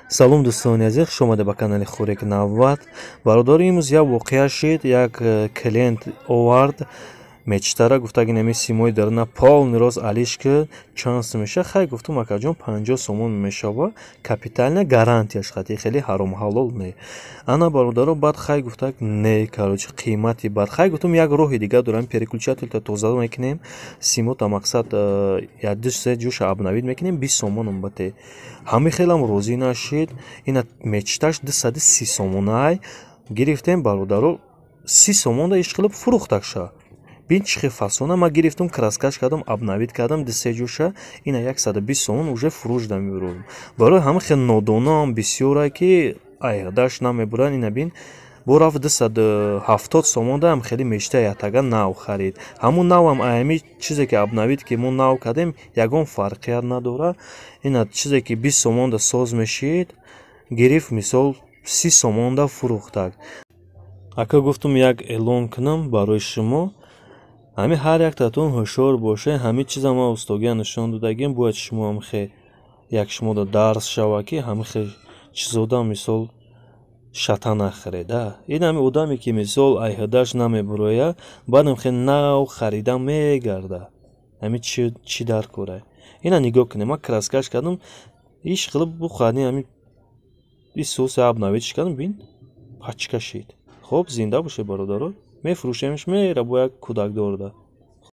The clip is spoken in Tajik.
салом дӯстони азиз, хуш омада ба канали Хӯрек 90. Бародари имрӯз як воқеа шид, як клиент овард мечтара, гуфта ки нами симои даруна полный рост алиш ки чанд сум меша. Хай гуфтум акаҷон 50 сомон мешава, капитальна гарантияш хати хеле ҳаром ҳалол не. Ана бародаро баъд хай гуфта не, короче қимати бад. Хай гуфтум як роҳи дига дорам, переключателта тоза мекунем, симота мақсад як ду се ҷӯша обновид мекунем, 20 сомон бате. Ҳами хелам розӣ нашид, ина мечташ 230 сомонай гирифтем бародаро 30 сомонда ишқилиб фурӯхтакша. Бин чихи фасона ма гирифтум, краскаш кардам, обновид кардам, 2-3 ҷӯша, ина 120 сомон уже фурӯш да мебурам. Барои ҳама хел нодонаам бисёрай ки айдаш намебуран, ина бин бо рафт 270 сомон даам хеле мечта ятага нав харид. Ҳамун навам аями чизе ки обновид ки мо нав кардем ягон фарқият надора. Ина чизе ки 20 сомонда соз мешид, гирифт мисол 30 сомонда фурӯхтак. Ака гуфтум як эълон кунам барои шумо. ҳами ҳар яктатон ҳушёр бошед, ҳами чиза ма устогия нишон додагем, бояд шумо ҳам хе як шумода дарс шава ки ҳами хе чизода мисол шата нахареда. ин ҳами одаме ки мисол айҳадаш намебуроя, баъдам хе нав харида мегарда. ҳами чӣ дар кора. ина нигоҳ кунем, ма краскаш кардам, ишқилиб бухани ҳами исоси обновидш кардам, бин пачка шид. хоб, зинда бошед бародаро. мефурӯшемш мера бо як кӯдакдорда.